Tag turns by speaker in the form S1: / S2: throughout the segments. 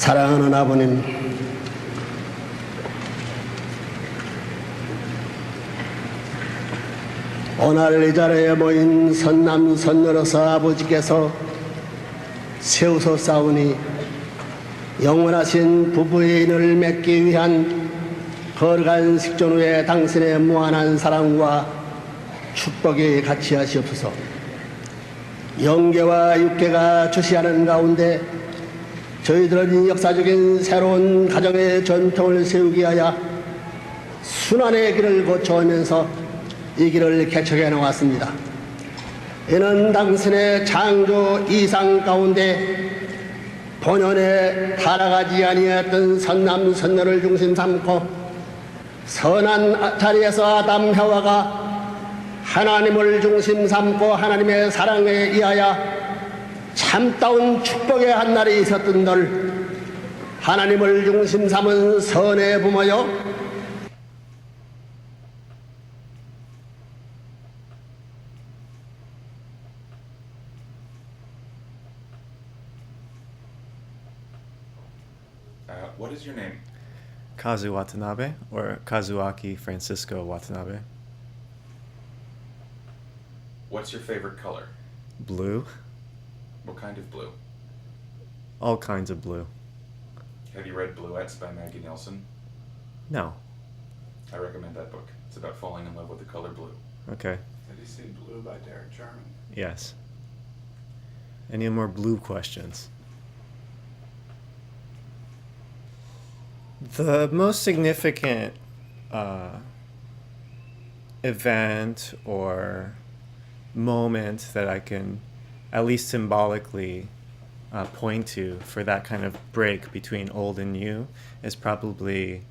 S1: 사랑하는 아버님, 오늘 이 자리에 모인 선남 선녀로서 아버지께서 세우서 싸우니 영원하신 부부의 인을 맺기 위한 거룩한 식전 후에 당신의 무한한 사랑과 축복이 같이 하시옵소서. 영계와 육계가 주시하는 가운데 저희들은 역사적인 새로운 가정의 전통을 세우기 위하여 순환의 길을 거쳐오면서 이 길을 개척해 나왔습니다. 이는 당신의 창조 이상 가운데 본연에 타락하지 아니했던 선남 선녀를 중심 삼고 선한 자리에서 아담 해와가 하나님을 중심 삼고 하나님의 사랑에 의하여 참다운 축복의 한 날이 있었던 널 하나님을 중심 삼은 선의 부모여,
S2: What is your name?
S3: Kazu Watanabe, or Kazuaki Francisco Watanabe.
S2: What's your favorite color?
S3: Blue.
S2: What kind of blue?
S3: All kinds of blue.
S2: Have you read Bluettes by Maggie Nelson?
S3: No.
S2: I recommend that book. It's about falling in love with the color blue.
S3: Okay.
S4: Have you seen Blue by Derek Jarman?
S3: Yes. Any more blue questions? The most significant event or moment that I can at least symbolically point to for that kind of break between old and new is probably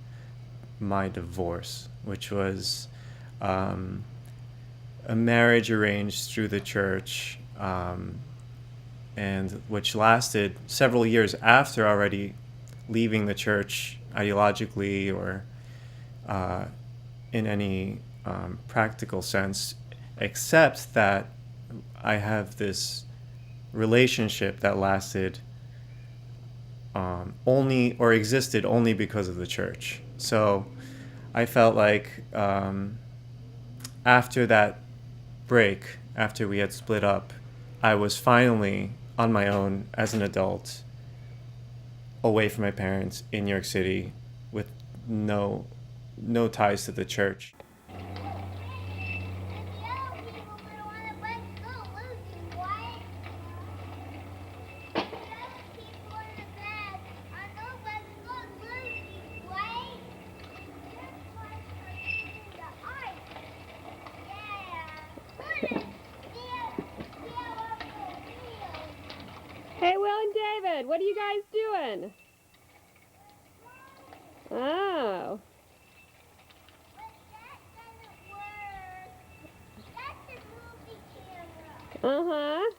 S3: my divorce, which was a marriage arranged through the church, and which lasted several years after already leaving the church ideologically or in any practical sense, except that I have this relationship that lasted only or existed only because of the church. So I felt like after that break, after we had split up, I was finally on my own as an adult, away from my parents in New York City with no ties to the church.
S5: Hey, Will and David, what are you guys doing? Oh. Uh-huh.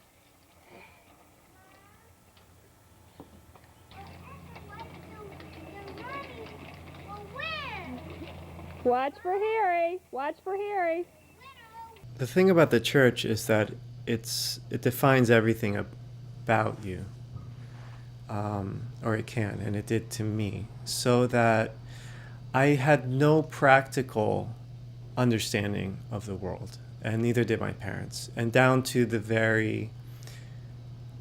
S5: Watch for Harry. Watch for Harry.
S3: The thing about the church is that it defines everything about you, or it can, and it did to me, so that I had no practical understanding of the world, and neither did my parents, and down to the very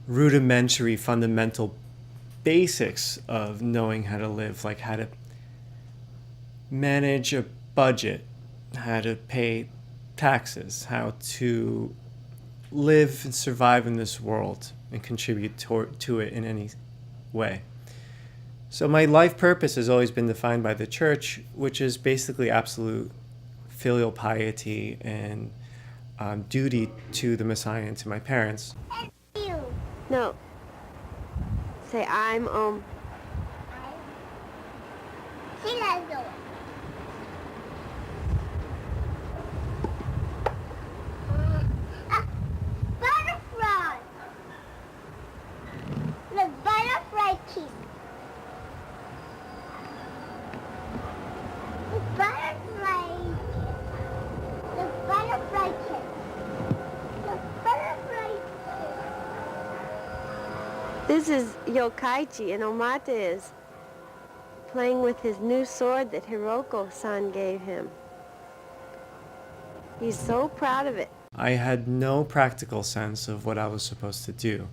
S3: rudimentary, fundamental basics of knowing how to live, like how to manage a budget, how to pay taxes, how to live and survive in this world and contribute to it in any way. So my life purpose has always been defined by the church, which is basically absolute filial piety and duty to the Messiah and to my parents.
S6: No. Say I'm
S7: Butterfly. The butterfly kiss. The butterfly. The butterfly kiss. The butterfly kiss.
S6: This is Yokkaichi, and Omata is playing with his new sword that Hiroko-san gave him. He's so proud of it.
S3: I had no practical sense of what I was supposed to do,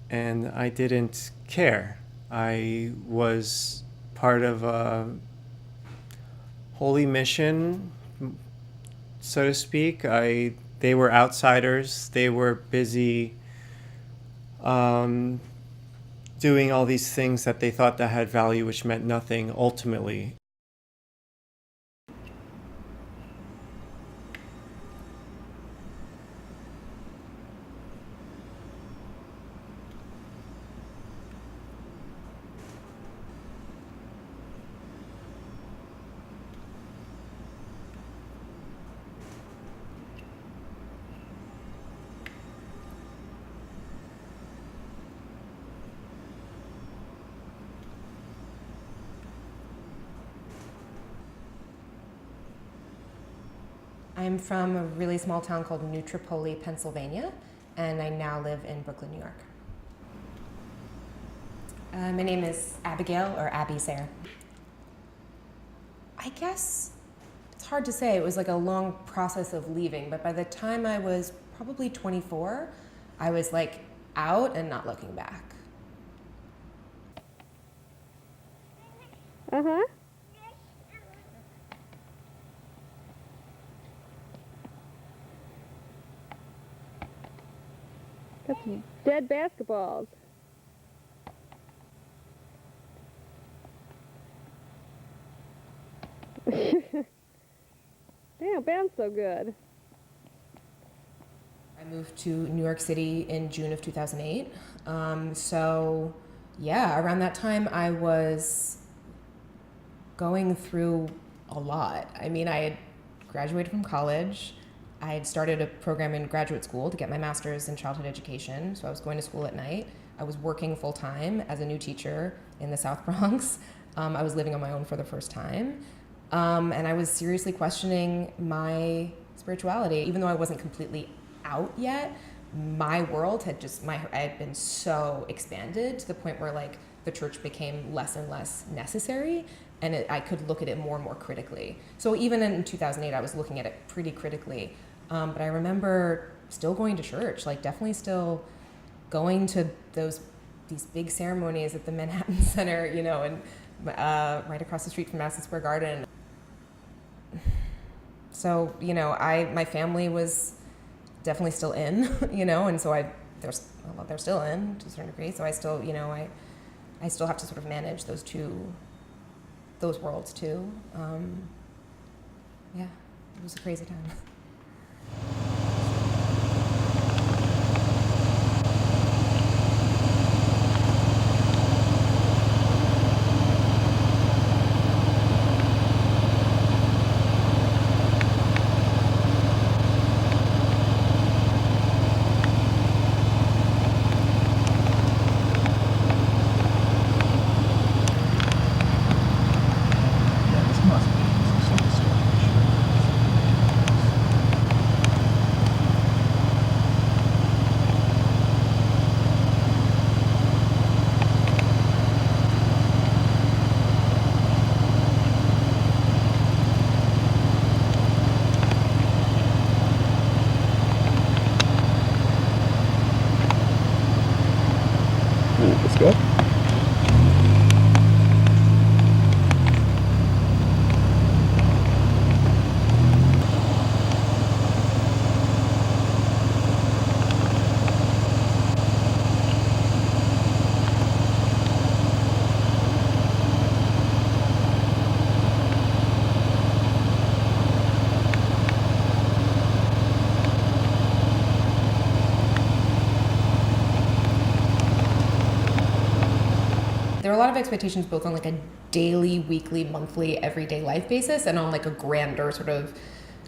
S3: and I didn't care. I was part of a holy mission, so to speak. They were outsiders. They were busy doing all these things that they thought that had value, which meant nothing ultimately.
S8: I'm from a really small town called New Tripoli, Pennsylvania, and I now live in Brooklyn, New York. My name is Abigail, or Abby Sayre. I guess it's hard to say. It was like a long process of leaving, but by the time I was probably 24, I was like out and not looking back.
S5: Uh-huh. Got some dead basketballs. Damn, band's so good.
S8: I moved to New York City in June of 2008. So yeah, around that time I was going through a lot. I mean, I had graduated from college. I had started a program in graduate school to get my master's in childhood education, so I was going to school at night. I was working full-time as a new teacher in the South Bronx. I was living on my own for the first time. And I was seriously questioning my spirituality. Even though I wasn't completely out yet, my world had I had been so expanded to the point where like the church became less and less necessary, and I could look at it more and more critically. So even in 2008, I was looking at it pretty critically. But I remember still going to church, like definitely still going to these big ceremonies at the Manhattan Center, you know, and right across the street from Madison Square Garden. So, you know, my family was definitely still in, you know, and so they're still in to a certain degree. So I still, you know, I still have to sort of manage those worlds too. Yeah, it was a crazy time.
S1: Let's go.
S8: There are a lot of expectations both on like a daily, weekly, monthly, everyday life basis and on like a grander sort of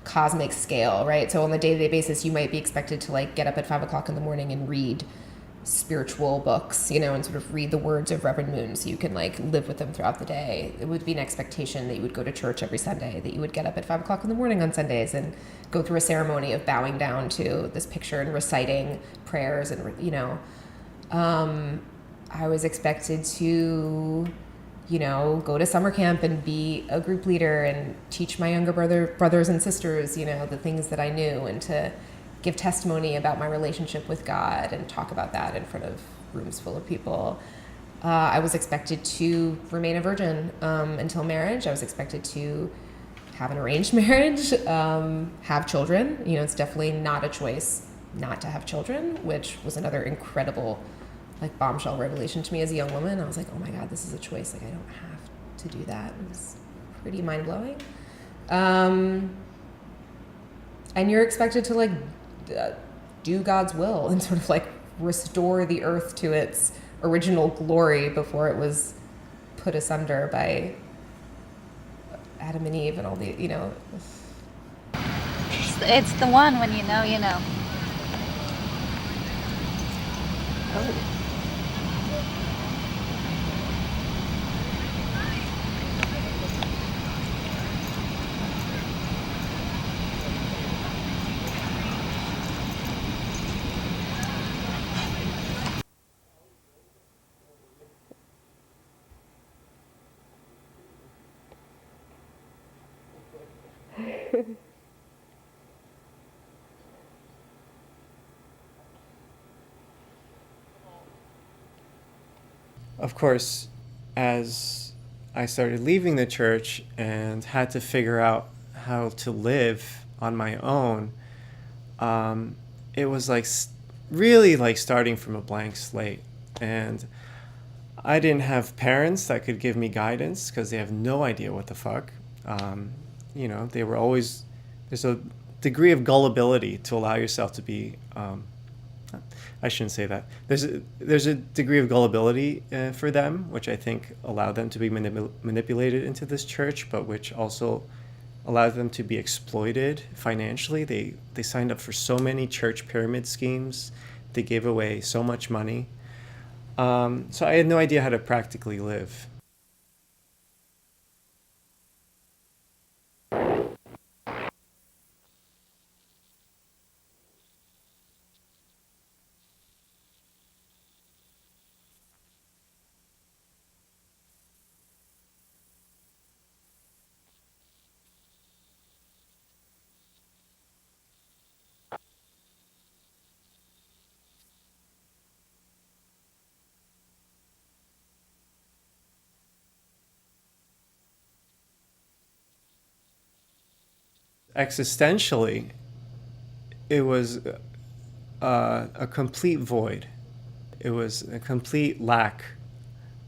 S8: cosmic scale, right? So on the day-to-day basis, you might be expected to like get up at 5 o'clock in the morning and read spiritual books, you know, and sort of read the words of Reverend Moon so you can like live with them throughout the day. It would be an expectation that you would go to church every Sunday, that you would get up at 5 o'clock in the morning on Sundays and go through a ceremony of bowing down to this picture and reciting prayers and, you know, I was expected to, you know, go to summer camp and be a group leader and teach my younger brothers and sisters, you know, the things that I knew, and to give testimony about my relationship with God and talk about that in front of rooms full of people. I was expected to remain a virgin until marriage. I was expected to have an arranged marriage, have children. You know, it's definitely not a choice not to have children, which was another incredible, like, bombshell revelation to me as a young woman. I was like, oh my God, this is a choice. Like, I don't have to do that. It was pretty mind-blowing. And you're expected to, like, do God's will and sort of, like, restore the earth to its original glory before it was put asunder by Adam and Eve and all the, you know.
S9: It's the one when you know, you know.
S8: Oh.
S3: Of course, as I started leaving the church and had to figure out how to live on my own, it was like really like starting from a blank slate. And I didn't have parents that could give me guidance because they have no idea what the fuck. You know, they were always, there's a degree of gullibility to allow yourself to be, I shouldn't say that. There's a degree of gullibility for them, which I think allowed them to be manipulated into this church, but which also allowed them to be exploited financially. They signed up for so many church pyramid schemes. They gave away so much money. So I had no idea how to practically live. Existentially, it was a complete void. It was a complete lack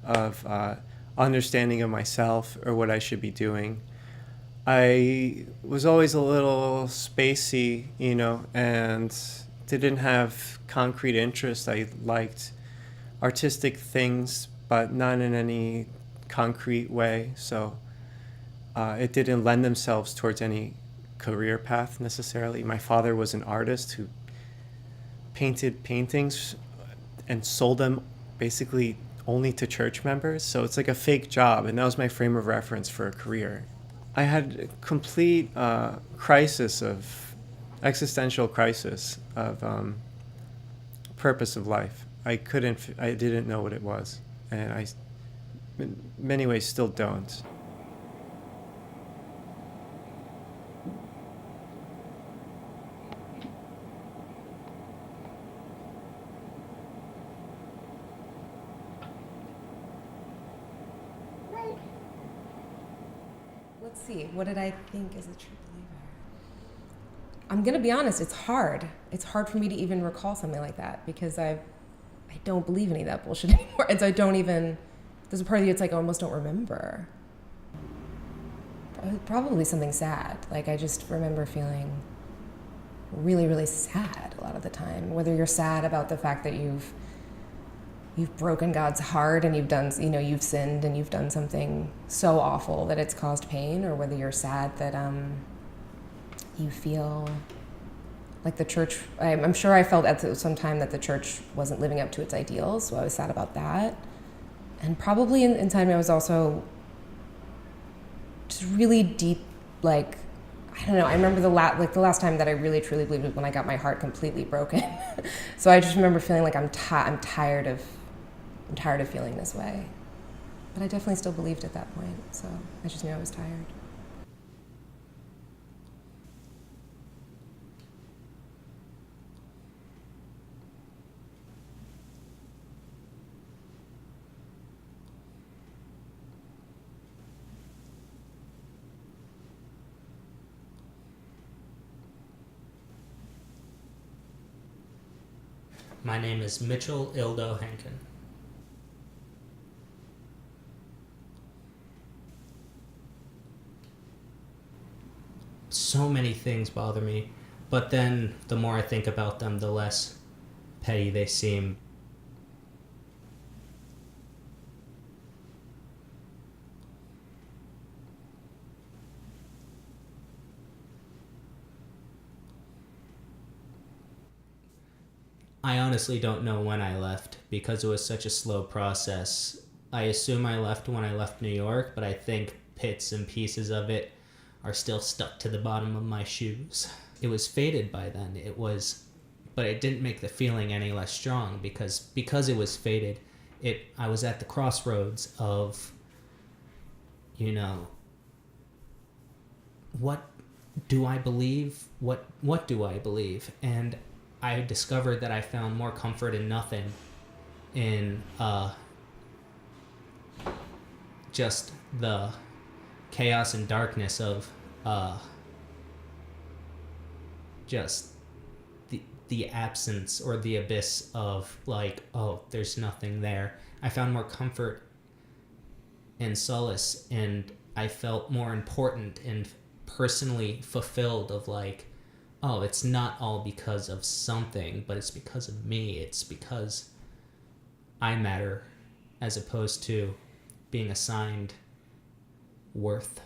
S3: of understanding of myself or what I should be doing. I was always a little spacey, you know, and didn't have concrete interests. I liked artistic things, but not in any concrete way. So it didn't lend themselves towards any career path necessarily. My father was an artist who painted paintings and sold them basically only to church members. So it's like a fake job, and that was my frame of reference for a career. I had a complete existential crisis of purpose of life. I didn't know what it was, and I, in many ways, still don't.
S8: Let's see, what did I think as a true believer? I'm gonna be honest, it's hard. It's hard for me to even recall something like that because I don't believe any of that bullshit anymore. And so there's a part of you that's like, I almost don't remember. Probably something sad. Like, I just remember feeling really, really sad a lot of the time. Whether you're sad about the fact that you've broken God's heart and you've sinned and you've done something so awful that it's caused pain, or whether you're sad that you feel like the church, I'm sure I felt at some time that the church wasn't living up to its ideals, so I was sad about that. And probably inside me I was also just really deep, like, I don't know, I remember the last time that I really truly believed was when I got my heart completely broken. So I just remember feeling like I'm tired of I'm tired of feeling this way. But I definitely still believed at that point, so I just knew I was tired.
S10: My name is Mitchell Ildo Henkin. So many things bother me, but then the more I think about them, the less petty they seem. I honestly don't know when I left because it was such a slow process. I assume I left when I left New York, but I think bits and pieces of it are still stuck to the bottom of my shoes. It was faded by then. But it didn't make the feeling any less strong because it was faded. I was at the crossroads of, what do I believe? What do I believe? And I discovered that I found more comfort in nothing, in just the chaos and darkness of just the absence or the abyss of there's nothing there. I found more comfort and solace, and I felt more important and personally fulfilled of it's not all because of something, but it's because of me. It's because I matter as opposed to being assigned worth.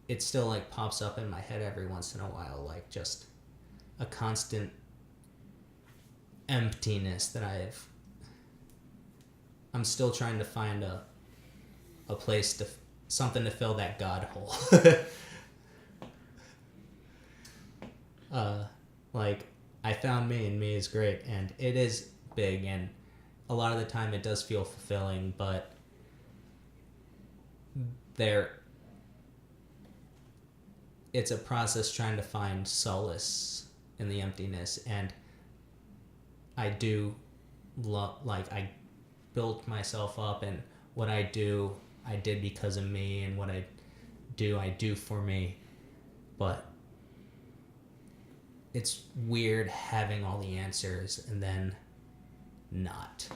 S10: It still pops up in my head every once in a while, just a constant emptiness that I'm still trying to find a place something to fill that God hole. I found me, and me is great, and it is big, and a lot of the time it does feel fulfilling, but it's a process trying to find solace in the emptiness, and I do I built myself up, and what I do, I did because of me, and what I do for me, but it's weird having all the answers and then not.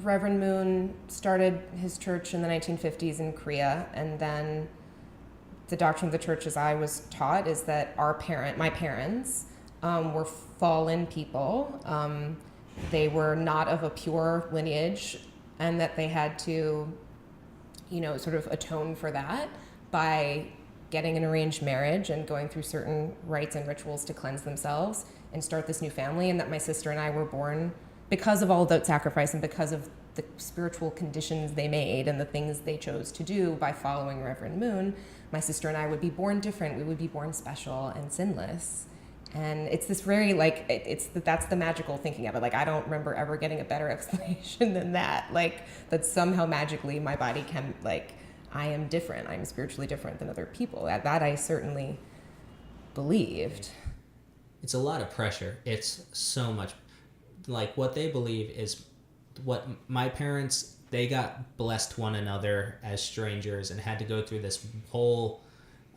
S8: Reverend Moon started his church in the 1950s in Korea, and then the doctrine of the church, as I was taught, is that my parents, were fallen people. They were not of a pure lineage, and that they had to, sort of atone for that by getting an arranged marriage and going through certain rites and rituals to cleanse themselves and start this new family, and that my sister and I were born because of all that sacrifice and because of the spiritual conditions they made and the things they chose to do by following Reverend Moon. My sister and I would be born different. We would be born special and sinless. And it's this very, that's the magical thinking of it. Like, I don't remember ever getting a better explanation than that. Like, that somehow magically my body can, I am different. I'm spiritually different than other people. That I certainly believed.
S10: It's a lot of pressure. It's so much. What they believe is what my parents, they got blessed one another as strangers and had to go through this whole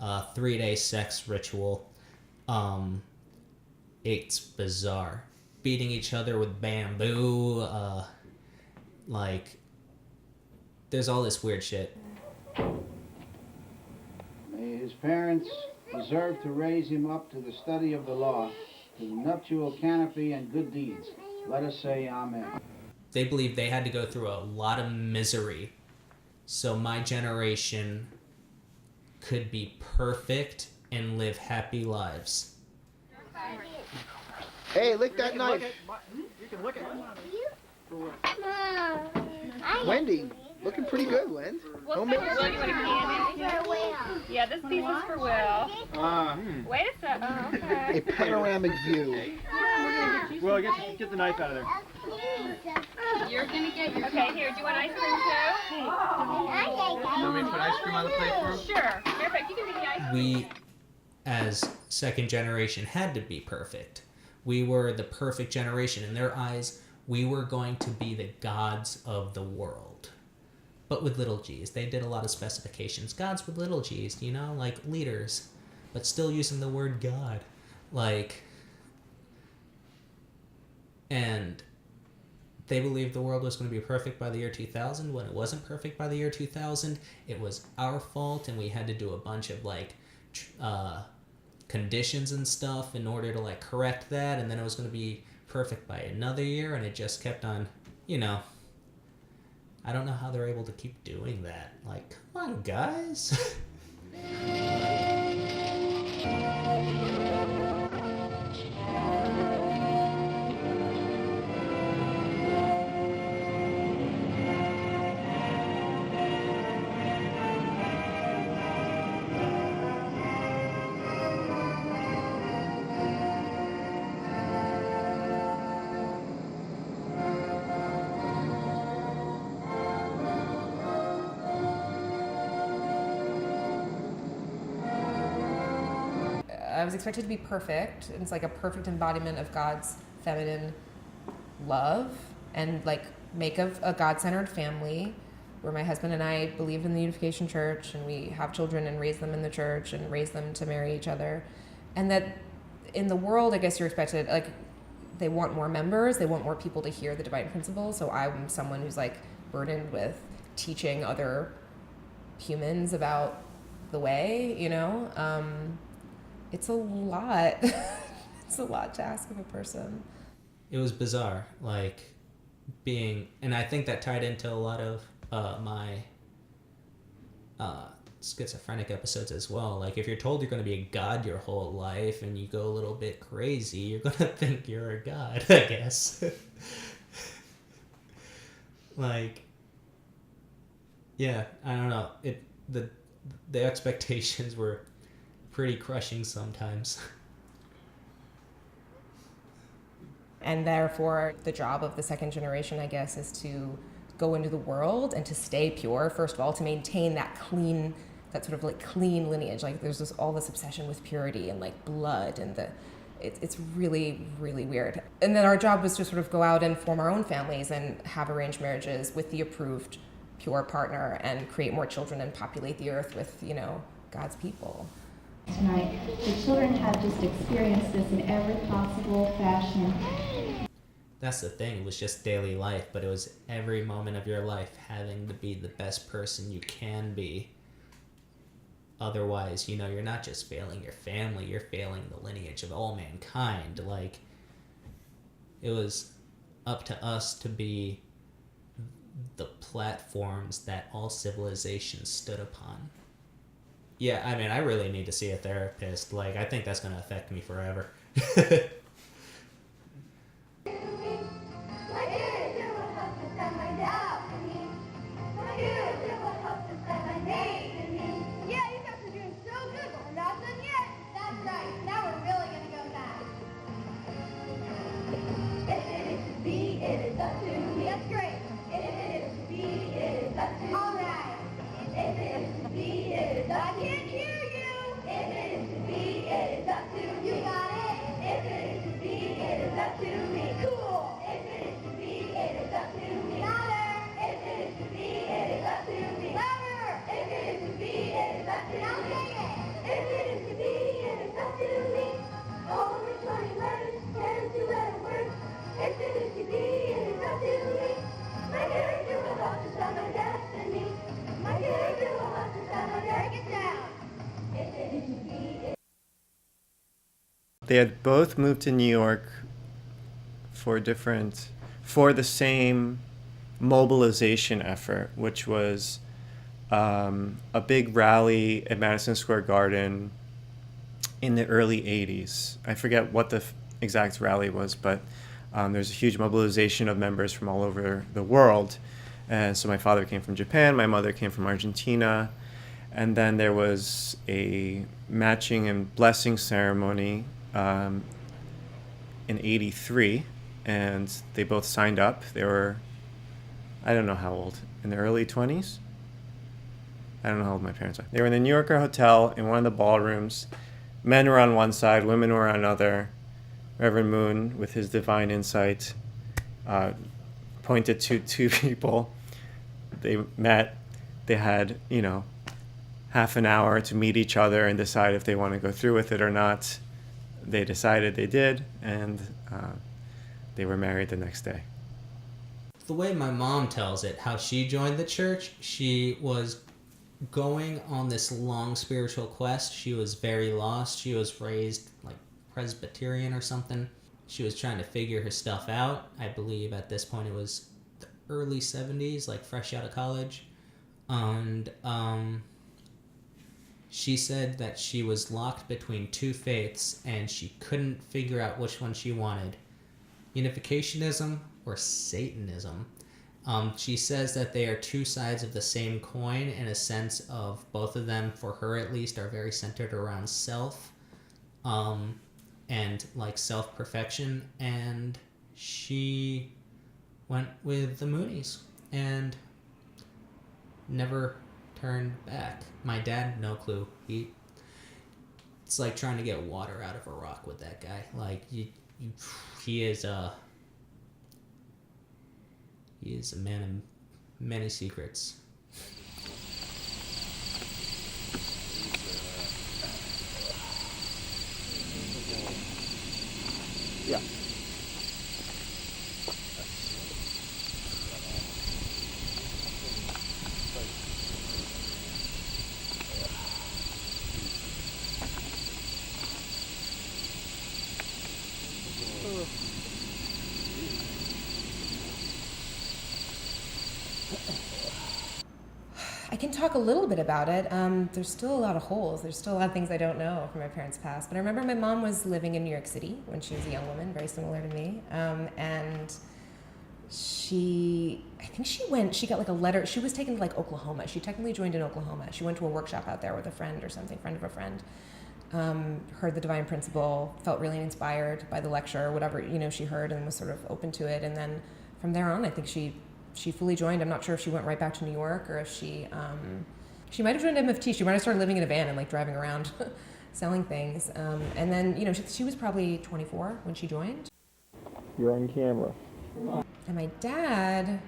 S10: 3-day sex ritual. It's bizarre. Beating each other with bamboo. There's all this weird shit.
S11: May his parents deserve to raise him up to the study of the law, to the nuptial canopy and good deeds. Let us say amen.
S10: They believe they had to go through a lot of misery so my generation could be perfect and live happy lives.
S1: Hey, lick that knife.
S4: You can look at it.
S1: Wendy, looking pretty good, Len. Homemade.
S5: Yeah, this piece is for Will. Wait a sec. Oh, okay.
S1: A panoramic view.
S4: Well, get the knife out of there.
S5: You're gonna get. Okay, here. Do you want ice cream too?
S4: Want me to put ice cream on the plate for him?
S5: Sure. Perfect. You can take the ice cream.
S10: We, as second generation, had to be perfect. We were the perfect generation. In their eyes, we were going to be the gods of the world. But with little g's. They did a lot of specifications. Gods with little g's, like leaders. But still using the word God. And they believed the world was going to be perfect by the year 2000. When it wasn't perfect by the year 2000, it was our fault, and we had to do a bunch of conditions and stuff in order to correct that, and then it was going to be perfect by another year, and it just kept on, I don't know how they're able to keep doing that. Come on, guys.
S8: I was expected to be perfect. It's like a perfect embodiment of God's feminine love, and make of a God-centered family where my husband and I believe in the Unification Church, and we have children and raise them in the church and raise them to marry each other. And that in the world, I guess you're expected, they want more members, they want more people to hear the divine principles. So I'm someone who's burdened with teaching other humans about the way, it's a lot. It's a lot to ask of a person.
S10: It was bizarre, and I think that tied into a lot of my schizophrenic episodes as well. If you're told you're going to be a god your whole life and you go a little bit crazy, you're going to think you're a god, I guess. Yeah, I don't know. The expectations were pretty crushing sometimes.
S8: And therefore, the job of the second generation, I guess, is to go into the world and to stay pure, first of all, to maintain that clean, that sort of clean lineage. There's all this obsession with purity and blood, and it's really, really weird. And then our job was to sort of go out and form our own families and have arranged marriages with the approved pure partner and create more children and populate the earth with, God's people.
S12: Tonight, the children have just experienced this in every possible fashion.
S10: that's the thing. It was just daily life, but it was every moment of your life having to be the best person you can be. Otherwise, you know, you're not just failing your family, you're failing the lineage of all mankind. Like, it was up to us to be the platforms that all civilizations stood upon. Yeah, I mean, I really need to see a therapist. Like, I think that's going to affect me forever.
S3: They had both moved to New York for the same mobilization effort, which was a big rally at Madison Square Garden in the early 80s. I forget what the exact rally was, but there's a huge mobilization of members from all over the world. And so my father came from Japan, my mother came from Argentina, and then there was a matching and blessing ceremony in 83, and they both signed up. They were, I don't know how old, in the early 20s? I don't know how old my parents are. They were in the New Yorker Hotel in one of the ballrooms. Men were on one side, women were on another. Reverend Moon, with his divine insight, pointed to two people. They met. They had, half an hour to meet each other and decide if they want to go through with it or not. They decided they did, and they were married the next day.
S10: The way my mom tells it, how she joined the church, she was going on this long spiritual quest. She was very lost. She was raised like Presbyterian or something. She was trying to figure her stuff out. I believe at this point it was the early 70s, like fresh out of college. And she said that she was locked between two faiths and she couldn't figure out which one she wanted, Unificationism or Satanism. She says that they are two sides of the same coin in a sense of both of them, for her at least, are very centered around self and like self-perfection. And she went with the Moonies and never turned back. My dad, no clue. It's like trying to get water out of a rock with that guy. Like he is a man of many secrets.
S1: Yeah.
S8: I can talk a little bit about it. There's still a lot of holes. There's still a lot of things I don't know from my parents' past. But I remember my mom was living in New York City when she was a young woman, very similar to me. And she got like a letter. She was taken to like Oklahoma. She technically joined in Oklahoma. She went to a workshop out there with a friend or something, friend of a friend. Heard the Divine Principle, felt really inspired by the lecture, whatever, she heard, and was sort of open to it. And then from there on, I think she fully joined. I'm not sure if she went right back to New York or if she might have joined MFT. She might have started living in a van and like driving around selling things. And then, she was probably 24 when she joined.
S12: You're on camera.
S8: And my dad,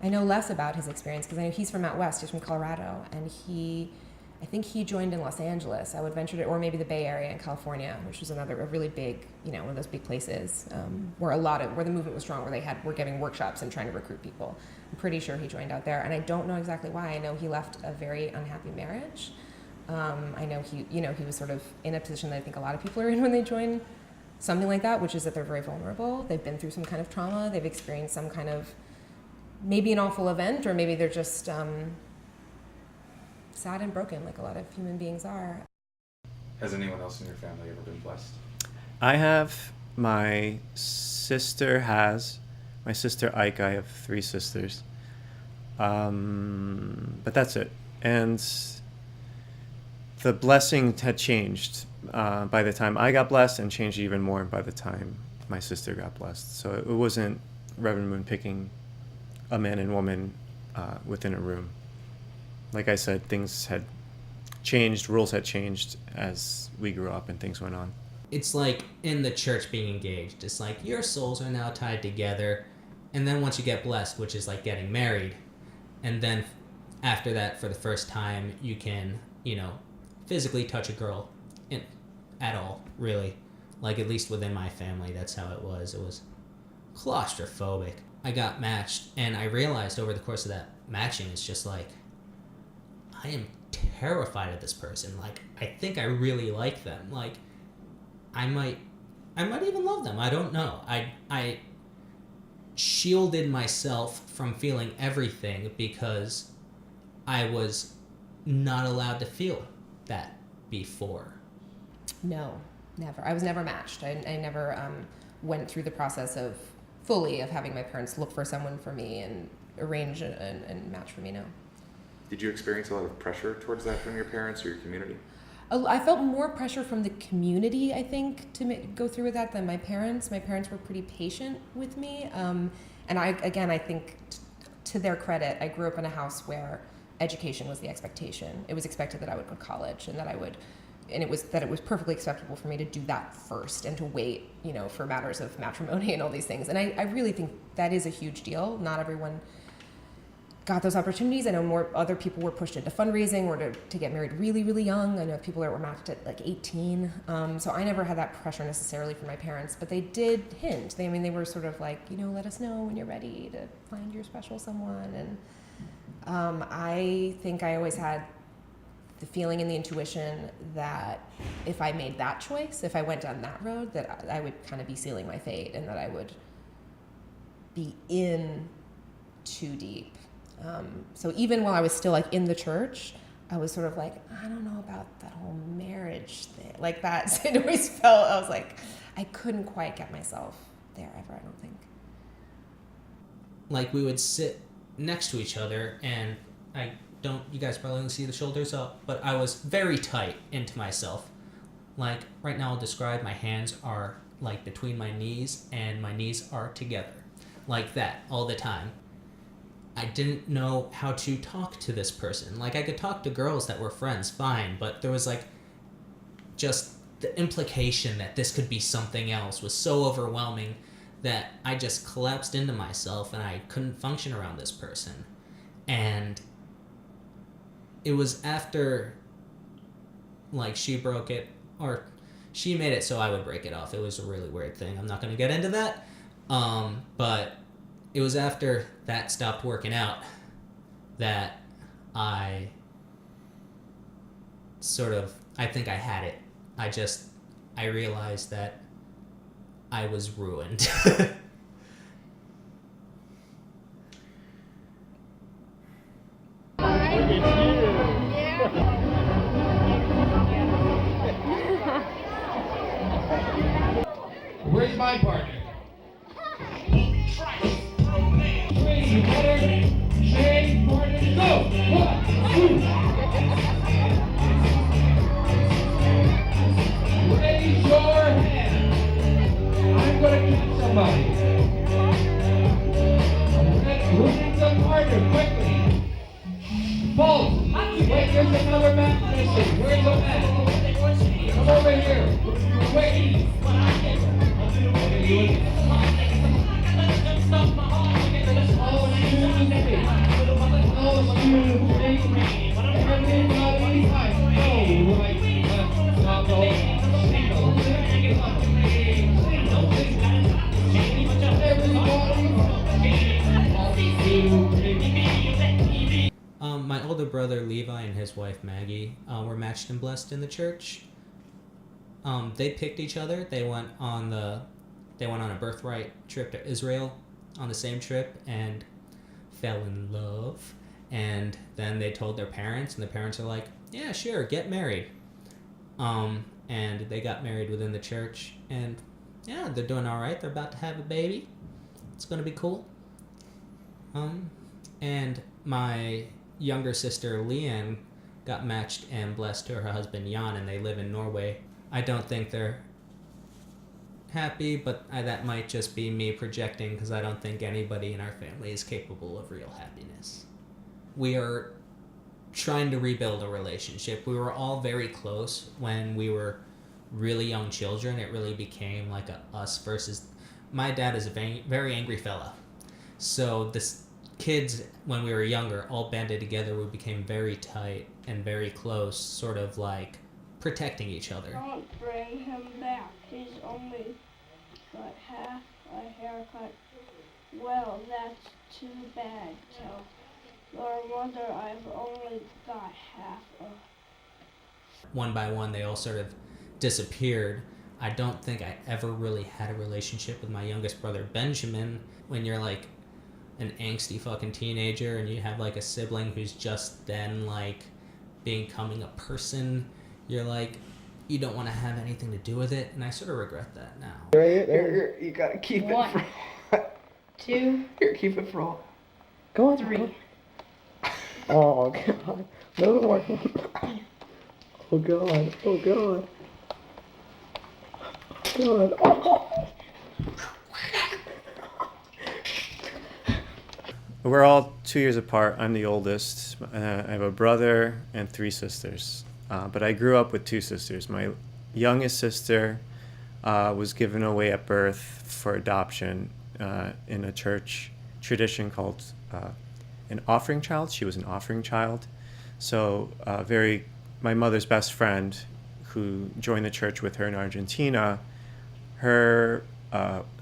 S8: I know less about his experience because I know he's from out west. He's from Colorado. And he I think he joined in Los Angeles. I would venture to, or maybe the Bay Area in California, which was a really big, one of those big places where the movement was strong, where were giving workshops and trying to recruit people. I'm pretty sure he joined out there, and I don't know exactly why. I know he left a very unhappy marriage. I know he was sort of in a position that I think a lot of people are in when they join something like that, which is that they're very vulnerable. They've been through some kind of trauma. They've experienced some kind of, maybe an awful event, or maybe they're just sad and broken, like a lot of human beings are.
S2: Has anyone else in your family ever been blessed?
S3: I have. My sister has. My sister Ike. I have 3 sisters. But that's it. And the blessing had changed by the time I got blessed, and changed even more by the time my sister got blessed. So it wasn't Reverend Moon picking a man and woman within a room. Like I said, things had changed, rules had changed as we grew up and things went on.
S10: It's like in the church being engaged. It's like your souls are now tied together, and then once you get blessed, which is like getting married, and then after that, for the first time, you can, physically touch a girl at all, really. Like, at least within my family, that's how it was. It was claustrophobic. I got matched, and I realized over the course of that matching, it's just like, I am terrified of this person. Like, I think I really like them. Like, I might even love them. I don't know. I shielded myself from feeling everything because I was not allowed to feel that before.
S8: No, never. I was never matched. I never went through the process of having my parents look for someone for me and arrange and match for me, no.
S2: Did you experience a lot of pressure towards that from your parents or your community?
S8: I felt more pressure from the community, I think, to go through with that than my parents. My parents were pretty patient with me. And I think to their credit, I grew up in a house where education was the expectation. It was expected that I would go to college, and it was perfectly acceptable for me to do that first and to wait, for matters of matrimony and all these things. And I really think that is a huge deal. Not everyone got those opportunities. I know other people were pushed into fundraising or to get married really, really young. I know people that were matched at like 18. So I never had that pressure necessarily from my parents, but they did hint. They were sort of like, let us know when you're ready to find your special someone. And I think I always had the feeling and the intuition that if I made that choice, if I went down that road, that I would kind of be sealing my fate and that I would be in too deep. So even while I was still like in the church, I was sort of like, I don't know about that whole marriage thing. Like that, so it always felt, I was like, I couldn't quite get myself there ever, I don't think.
S10: Like we would sit next to each other, and you guys probably don't see the shoulders up, but I was very tight into myself. Like right now I'll describe my hands are like between my knees and my knees are together. Like that all the time. I didn't know how to talk to this person. Like I could talk to girls that were friends, fine, but there was like just the implication that this could be something else was so overwhelming that I just collapsed into myself and I couldn't function around this person. And it was after like she broke it, or she made it so I would break it off. It was a really weird thing. I'm not going to get into that. But it was after that stopped working out that I think I had it. I realized that I was ruined.
S11: Where's my partner? Go! 1, 2. Raise your hand. I'm gonna catch somebody. Who needs a partner? Quickly. Bolt. Wait, there's another man missing. Where's the man? Come over here. Wait. All excuse me. Everybody,
S10: older brother Levi and his wife Maggie were matched and blessed in the church. They picked each other. They went on a birthright trip to Israel on the same trip and fell in love. And then they told their parents, and the parents are like, yeah, sure, get married. And they got married within the church, and yeah, they're doing all right. They're about to have a baby. It's gonna be cool. And my younger sister Leanne got matched and blessed to her husband Jan, and they live in Norway. I don't think they're happy, but that might just be me projecting, because I don't think anybody in our family is capable of real happiness. We are trying to rebuild a relationship. We were all very close when we were really young children. It really became like a us versus... My dad is a very angry fella. So this kids, when we were younger, all banded together. We became very tight and very close, sort of like protecting each other.
S13: Don't bring him back. He's only got half a haircut. Well, that's too bad. Tell your mother I've only got half a...
S10: One by one, they all sort of disappeared. I don't think I ever really had a relationship with my youngest brother, Benjamin. When you're like an angsty fucking teenager and you have like a sibling who's just then like becoming a person, you're like, you don't want to have anything to do with it, and I sort of regret that now.
S14: Here, you gotta keep
S13: One,
S14: it for...
S13: 2,
S14: Here, keep it for...
S12: Go on.
S13: 3.
S12: Oh, God. No more. Oh, God. Oh, God. God. Oh.
S3: We're all 2 years apart. I'm the oldest. I have a brother and 3 sisters. But I grew up with 2 sisters. My youngest sister was given away at birth for adoption in a church tradition called an offering child. She was an offering child. So my mother's best friend, who joined the church with her in Argentina,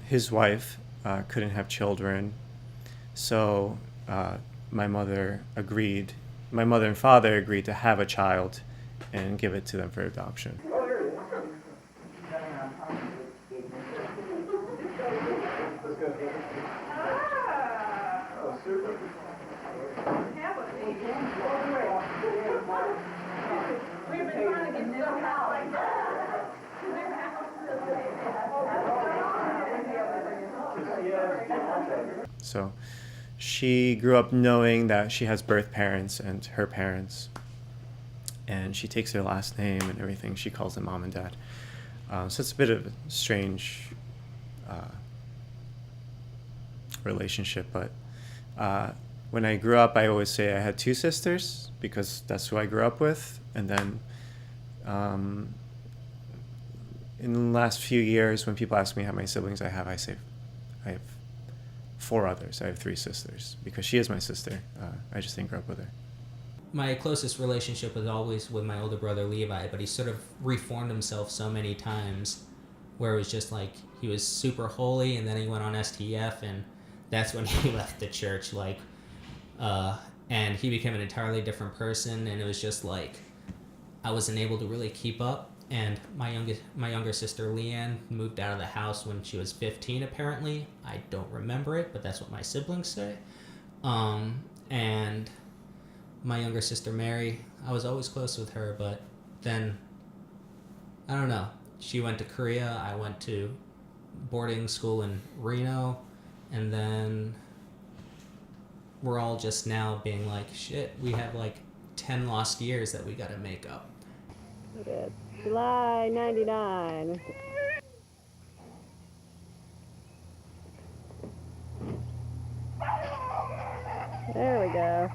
S3: his wife couldn't have children. So my mother and father agreed to have a child and give it to them for adoption. So she grew up knowing that she has birth parents and her parents, and she takes their last name and everything. She calls them mom and dad. So it's a bit of a strange relationship, but when I grew up, I always say I had 2 sisters because that's who I grew up with. And then in the last few years, when people ask me how many siblings I say I have 4 others. I have 3 sisters because she is my sister. I just didn't grow up with her.
S10: My closest relationship was always with my older brother Levi, but he sort of reformed himself so many times where it was just like he was super holy, and then he went on STF, and that's when he left the church, and he became an entirely different person, and it was just like I wasn't able to really keep up. And my younger sister Leanne moved out of the house when she was 15, apparently. I don't remember it, but that's what my siblings say. And my younger sister Mary, I was always close with her, but then, I don't know. She went to Korea, I went to boarding school in Reno, and then we're all just now being like, shit, we have like 10 lost years that we gotta make up.
S6: Good. July 99. There we go.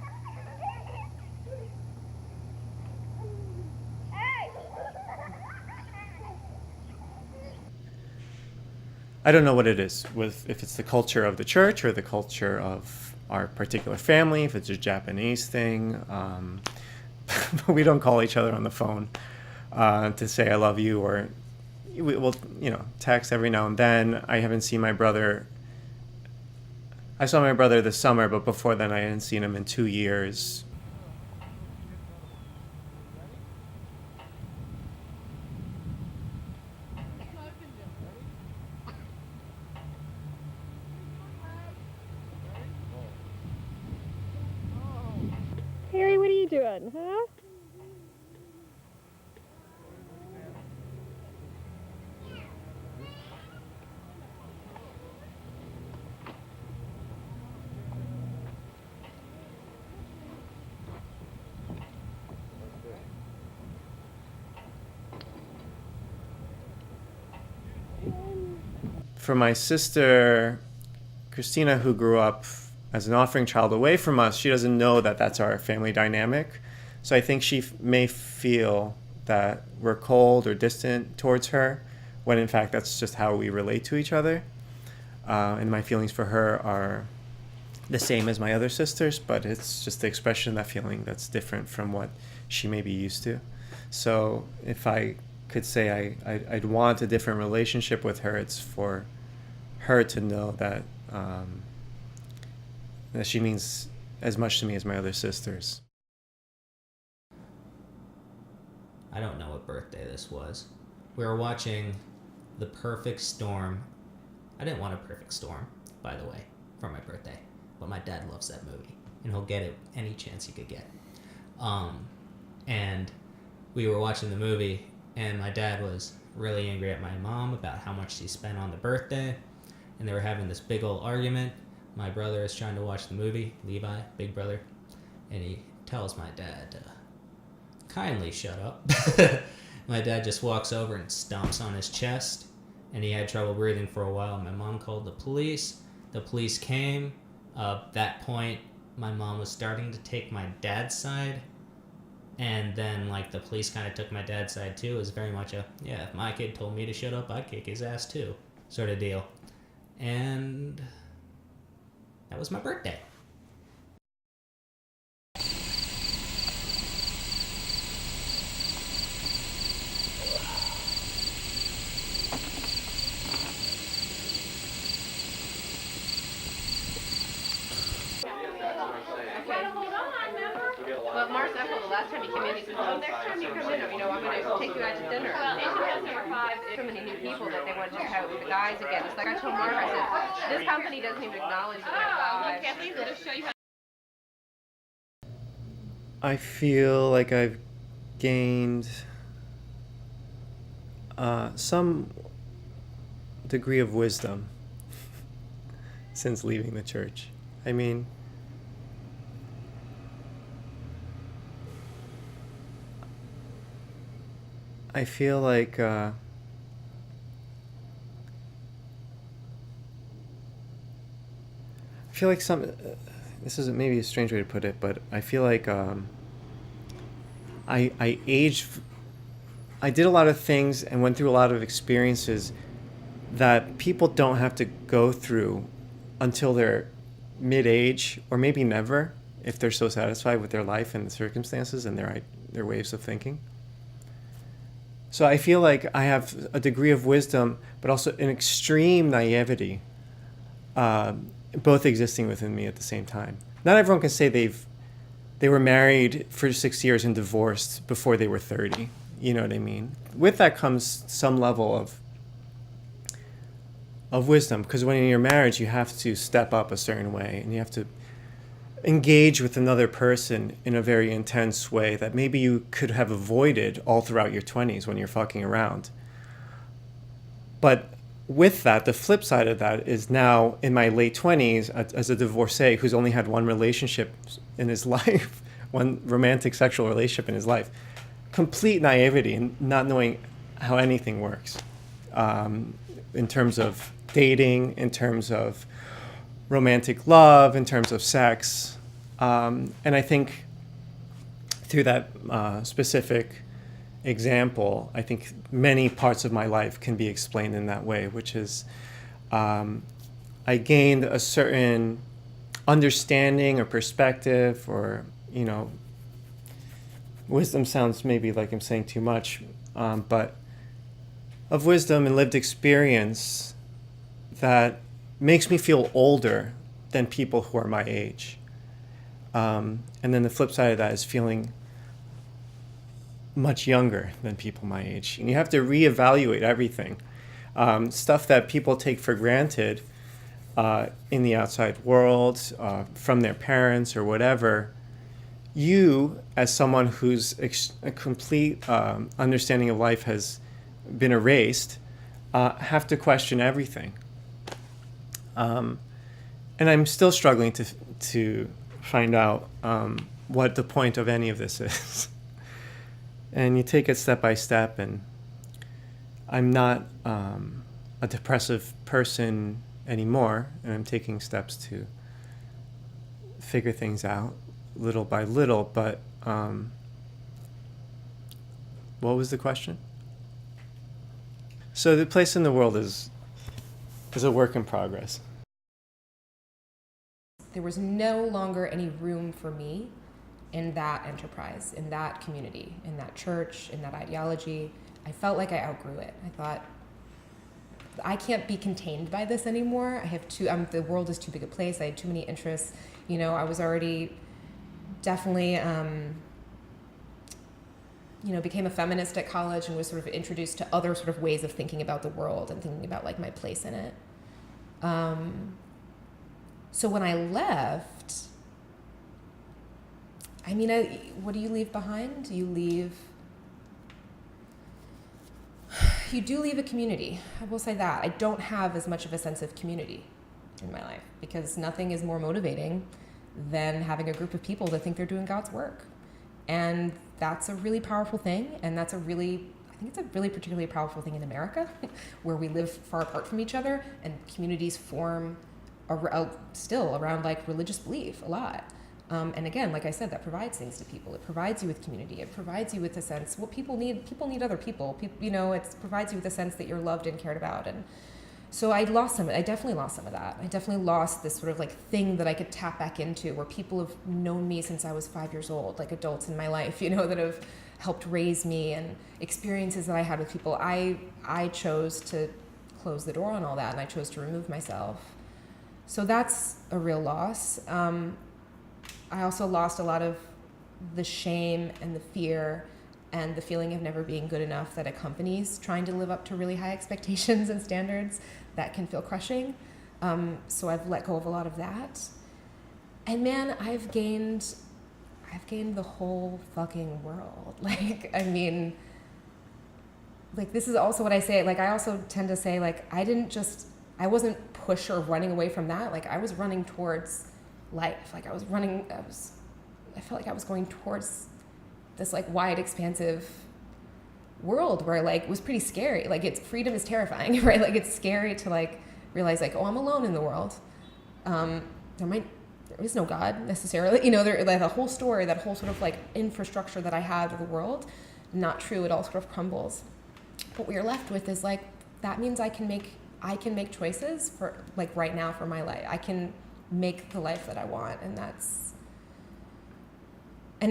S3: I don't know what it is, if it's the culture of the church or the culture of our particular family, if it's a Japanese thing. We don't call each other on the phone to say I love you, or we'll text every now and then. I haven't seen my brother. I saw my brother this summer, but before then I hadn't seen him in 2 years.
S6: doing, huh?
S3: For my sister, Christina, who grew up as an offering child away from us, she doesn't know that that's our family dynamic. So I think she may feel that we're cold or distant towards her, when in fact that's just how we relate to each other. And my feelings for her are the same as my other sisters, but it's just the expression of that feeling that's different from what she may be used to. So if I could say I'd want a different relationship with her, it's for her to know that that she means as much to me as my other sisters.
S10: I don't know what birthday this was. We were watching The Perfect Storm. I didn't want A Perfect Storm, by the way, for my birthday, but my dad loves that movie, and he'll get it any chance he could get. And we were watching the movie, and my dad was really angry at my mom about how much she spent on the birthday, and they were having this big old argument. My brother is trying to watch the movie, Levi, big brother, and he tells my dad, kindly shut up. My dad just walks over and stomps on his chest, and he had trouble breathing for a while. My mom called the police. The police came. At that point, my mom was starting to take my dad's side, and then like the police kind of took my dad's side too. It was very much a, yeah, if my kid told me to shut up, I'd kick his ass too, sort of deal. And that was my birthday.
S15: Well, Mars Echo, the last time he came in, he said, oh, next time you come in, you know, I'm going to take you out to dinner. Well, in 2005, so many new people that they wanted to hang out with the guys again. It's like I told Mark, I said, this company doesn't even acknowledge that. Oh, I can't believe it. Show you how.
S3: I feel like I've gained some degree of wisdom since leaving the church. I mean, I feel like some. This is maybe a strange way to put it, but I feel like I aged. I did a lot of things and went through a lot of experiences that people don't have to go through until they're mid-age, or maybe never, if they're so satisfied with their life and the circumstances and their ways of thinking. So I feel like I have a degree of wisdom, but also an extreme naivety, both existing within me at the same time. Not everyone can say they were married for 6 years and divorced before they were 30. You know what I mean? With that comes some level of wisdom, because when you're married, you have to step up a certain way, and you have to engage with another person in a very intense way that maybe you could have avoided all throughout your 20s when you're fucking around. But with that, the flip side of that is now in my late 20s as a divorcee who's only had one relationship in his life, one romantic sexual relationship in his life, complete naivety and not knowing how anything works, in terms of dating, in terms of romantic love, in terms of sex. And I think through that specific example, I think many parts of my life can be explained in that way, which is I gained a certain understanding or perspective, or, you know, wisdom sounds maybe like I'm saying too much, but of wisdom and lived experience that makes me feel older than people who are my age. And then the flip side of that is feeling much younger than people my age. And you have to reevaluate everything. Stuff that people take for granted in the outside world, from their parents or whatever, you, as someone whose a complete understanding of life has been erased, have to question everything. And I'm still struggling to find out what the point of any of this is. And you take it step by step, and I'm not a depressive person anymore, and I'm taking steps to figure things out little by little, but what was the question? So the place in the world is a work in progress.
S8: There was no longer any room for me in that enterprise, in that community, in that church, in that ideology. I felt like I outgrew it. I thought, I can't be contained by this anymore. I have the world is too big a place. I had too many interests. You know, I was already definitely, became a feminist at college and was sort of introduced to other sort of ways of thinking about the world and thinking about like my place in it. So when I left, what do you leave behind? You do leave a community. I will say that. I don't have as much of a sense of community in my life because nothing is more motivating than having a group of people that think they're doing God's work. And that's a really powerful thing. And I think it's a really particularly powerful thing in America where we live far apart from each other and communities form still around like religious belief a lot. And again, like I said, that provides things to people. It provides you with community. It provides you with a sense, what people need other people. It provides you with a sense that you're loved and cared about. And so I definitely lost some of that. I definitely lost this sort of like thing that I could tap back into where people have known me since I was 5 years old, like adults in my life, that have helped raise me and experiences that I had with people. I chose to close the door on all that and I chose to remove myself. So that's a real loss. I also lost a lot of the shame and the fear and the feeling of never being good enough that accompanies trying to live up to really high expectations and standards that can feel crushing. So I've let go of a lot of that. And man, I've gained the whole fucking world. This is also what I say. Like, I also tend to say, like, I wasn't push or running away from that. Like, I was running towards life. Like, I felt like I was going towards this, like, wide, expansive world where, like, it was pretty scary. Like, freedom is terrifying, right? Like, it's scary to, like, realize, like, oh, I'm alone in the world. There is no God, necessarily. The whole story, that whole sort of, like, infrastructure that I had of the world, not true. It all sort of crumbles. What we are left with is, like, that means I can make choices for, like, right now for my life. I can make the life that I want, and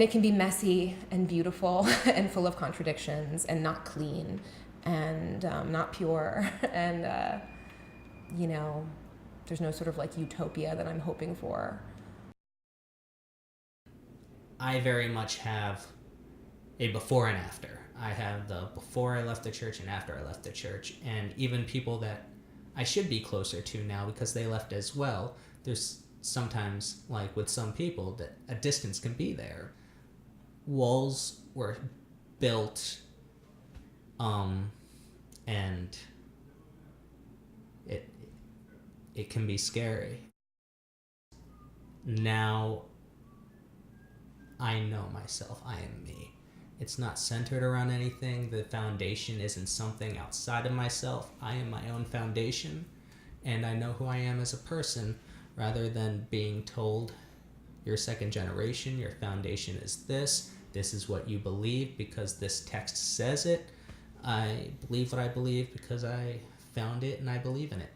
S8: it can be messy and beautiful and full of contradictions and not clean and not pure and there's no sort of like utopia that I'm hoping for.
S10: I very much have a before and after. I have the before I left the church and after I left the church, and even people that I should be closer to now because they left as well. There's sometimes, like with some people, that a distance can be there. Walls were built, and it can be scary. Now, I know myself. I am me. It's not centered around anything. The foundation isn't something outside of myself. I am my own foundation, and I know who I am as a person, rather than being told, you're second generation, your foundation is this is what you believe because this text says it. I believe what I believe because I found it and I believe in it.